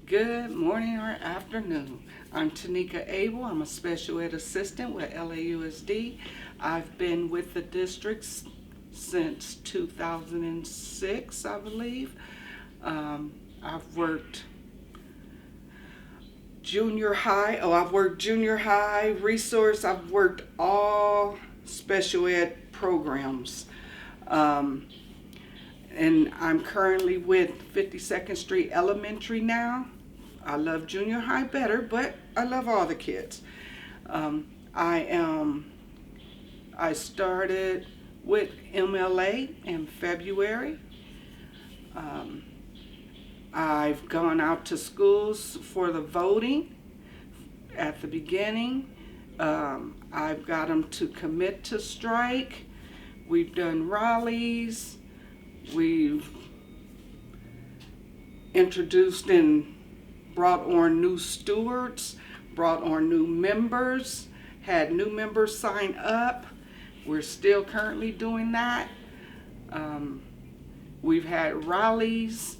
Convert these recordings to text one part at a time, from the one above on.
Good morning or afternoon. I'm Teneka Abel. I'm a special ed assistant with LAUSD. I've been with the districts since 2006, I believe. I've worked junior high. I've worked junior high, resource. I've worked all special ed programs. And I'm currently with 52nd Street Elementary now. I love junior high better, but I love all the kids. I started with MLA in February. I've gone out to schools for the voting at the beginning. I've got them to commit to strike. We've done rallies. We've introduced and brought on new stewards, brought on new members, had new members sign up. We're still currently doing that. We've had rallies,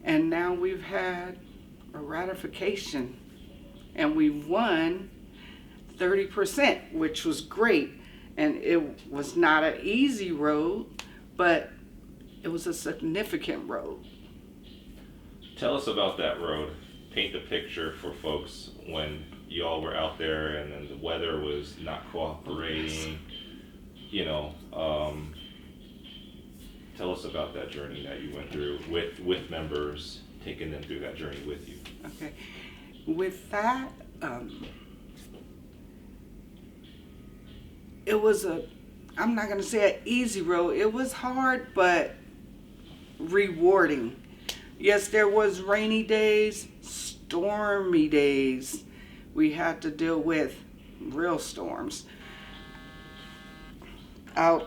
and now we've had a ratification, and we won 30%, which was great. And it was not an easy road, but it was a significant road. Tell us about that road. Paint the picture for folks when y'all were out there and then the weather was not cooperating. Tell us about that journey that you went through with members, taking them through that journey with you. Okay. With that, it was I'm not going to say an easy road. It was hard, but rewarding. Yes, there was rainy days, stormy days. We had to deal with real storms. There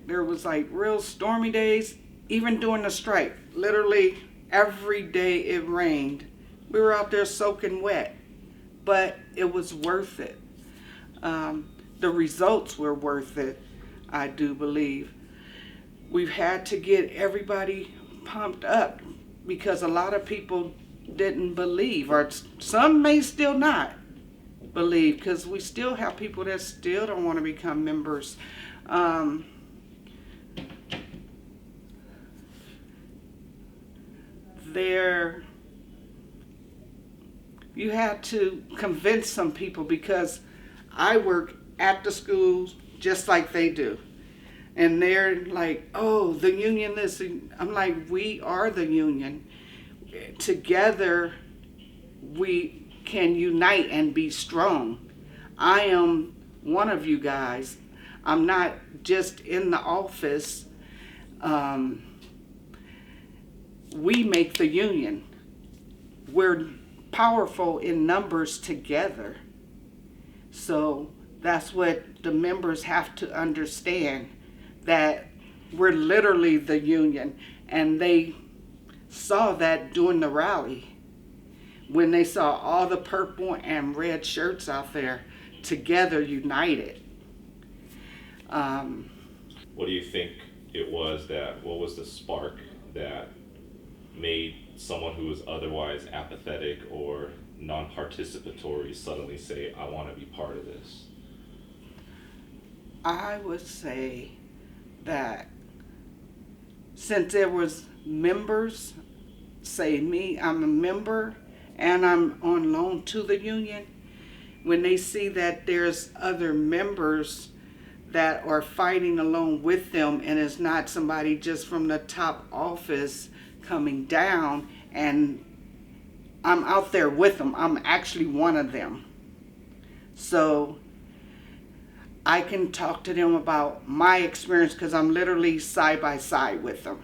was like real stormy days, even during the strike. Literally every day it rained. We were out there soaking wet, but it was worth it. The results were worth it, I do believe. We've had to get everybody pumped up because a lot of people didn't believe, or some may still not believe, because we still have people that still don't want to become members. You had to convince some people, because I work at the schools just like they do. And they're like, oh, the union is, I'm like, we are the union. Together, we can unite and be strong. I am one of you guys. I'm not just in the office. We make the union. We're powerful in numbers together. So that's what the members have to understand, that we're literally the union. And they saw that during the rally, when they saw all the purple and red shirts out there together, united. What do you think it was what was the spark that made someone who was otherwise apathetic or non-participatory suddenly say, I want to be part of this? I would say that since there was members, say me, I'm a member and I'm on loan to the union, when they see that there's other members that are fighting along with them, and it's not somebody just from the top office coming down, and I'm out there with them. I'm actually one of them. So I can talk to them about my experience, because I'm literally side by side with them.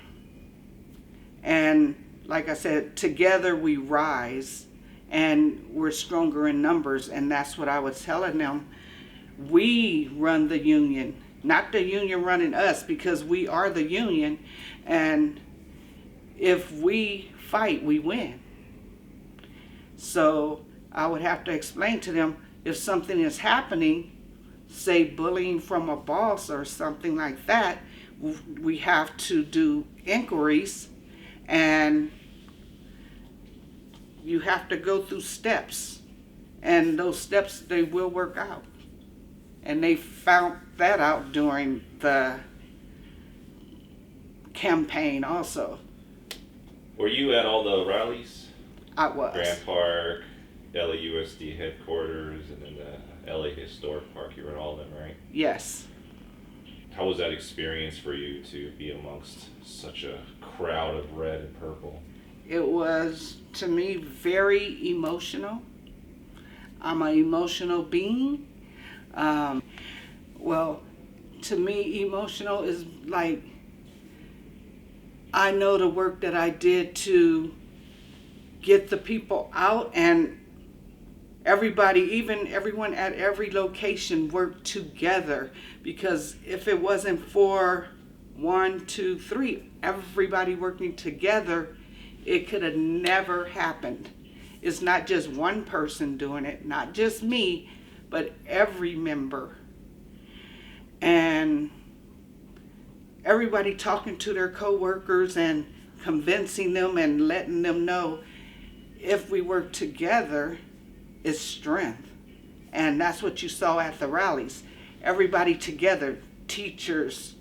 And like I said, together we rise, and we're stronger in numbers. And that's what I was telling them. We run the union, not the union running us, because we are the union. And if we fight, we win. So I would have to explain to them, if something is happening, say bullying from a boss or something like that, we have to do inquiries And you have to go through steps, and those steps, they will work out. And they found that out during the campaign also. Were you at all the rallies? I was. Grand Park, LAUSD headquarters, and then the LA Historic Park. You were at all of them, right? Yes. How was that experience for you to be amongst such a crowd of red and purple? It was, to me, very emotional. I'm an emotional being. Well, to me, emotional is like, I know the work that I did to get the people out, and everybody, even everyone at every location, worked together, because if it wasn't for 1, 2, 3, everybody working together, it could have never happened. It's not just one person doing it, not just me, but every member. And everybody talking to their coworkers and convincing them and letting them know, if we work together, it's strength. And that's what you saw at the rallies. Everybody together, teachers,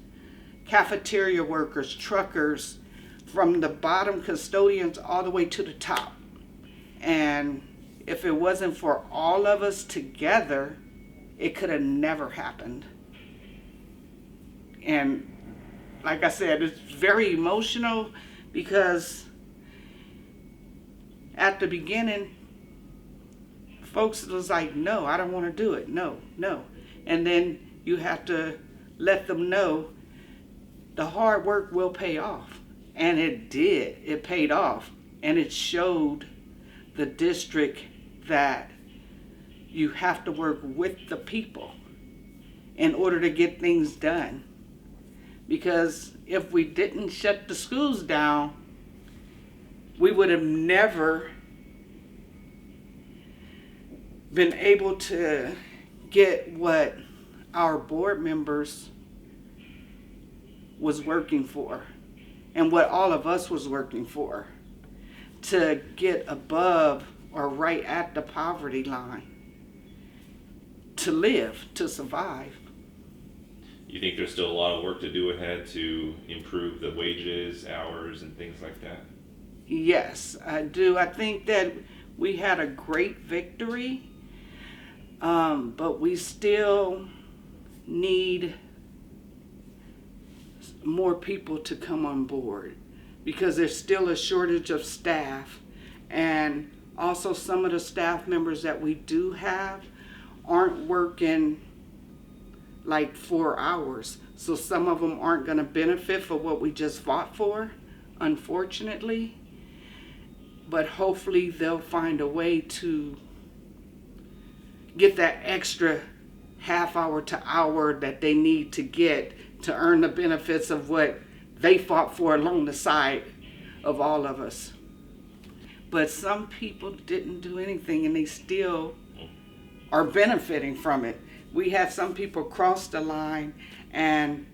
cafeteria workers, truckers, from the bottom custodians all the way to the top. And if it wasn't for all of us together, it could have never happened. And like I said, it's very emotional, because at the beginning, folks was like, no, I don't want to do it. No, no. And then you have to let them know the hard work will pay off. And it did. It paid off. And it showed the district that you have to work with the people in order to get things done. Because if we didn't shut the schools down, we would have never been able to get what our board members was working for, and what all of us was working for, to get above or right at the poverty line, to live, to survive. You think there's still a lot of work to do ahead to improve the wages, hours, and things like that? Yes, I do. I think that we had a great victory, but we still need more people to come on board, because there's still a shortage of staff. And also, some of the staff members that we do have aren't working like 4 hours. So some of them aren't going to benefit for what we just fought for, unfortunately. But hopefully they'll find a way to get that extra half hour to hour that they need to get to earn the benefits of what they fought for along the side of all of us. But some people didn't do anything, and they still are benefiting from it. We had some people cross the line, and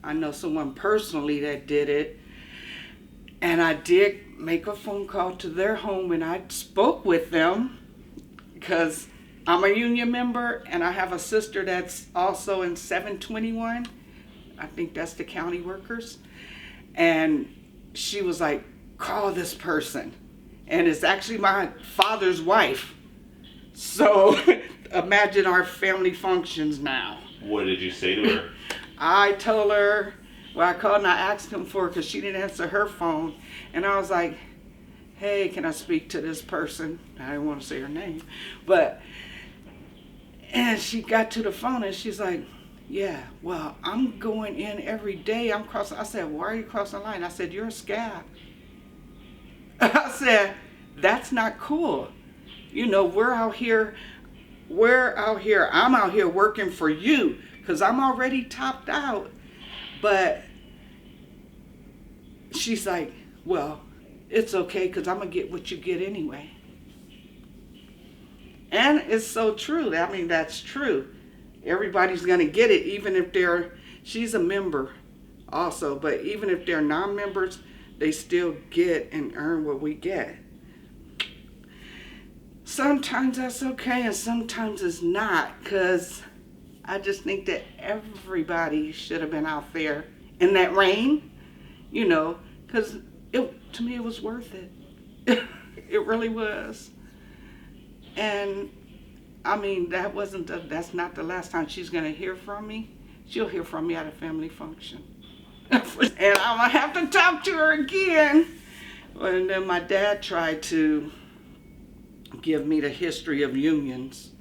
I know someone personally that did it, and I did make a phone call to their home, and I spoke with them, because I'm a union member, and I have a sister that's also in 721. I think that's the county workers. And she was like, call this person. And it's actually my father's wife. So imagine our family functions now. What did you say to her? I told her, well, I called and I asked him for her, because she didn't answer her phone. And I was like, hey, can I speak to this person? I didn't want to say her name. And she got to the phone and she's like, yeah, well, I'm going in every day. I'm crossing. I said, why are you crossing the line? I said, you're a scab. I said, that's not cool. You know, I'm out here working for you, because I'm already topped out. But she's like, well, it's okay, because I'm going to get what you get anyway. And it's so true. I mean, that's true. Everybody's going to get it, even if she's a member also, but even if they're non-members, they still get and earn what we get. Sometimes that's okay and sometimes it's not, because I just think that everybody should have been out there in that rain, because to me it was worth it. It really was. And I mean, that's not the last time she's going to hear from me. She'll hear from me at a family function. And I'm going to have to talk to her again. And then my dad tried to give me the history of unions,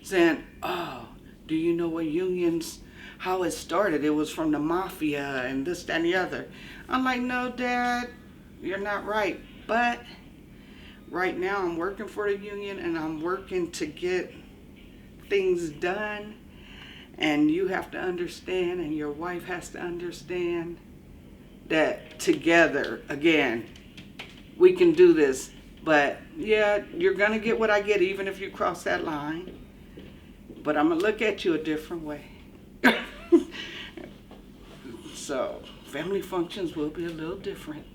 saying, oh, do you know what unions, how it started? It was from the mafia and this, that, and the other. I'm like, no, Dad, you're not right. But right now I'm working for the union and I'm working to get things done. And you have to understand, and your wife has to understand, that together, again, we can do this. But yeah, you're going to get what I get even if you cross that line. But I'm going to look at you a different way. So family functions will be a little different.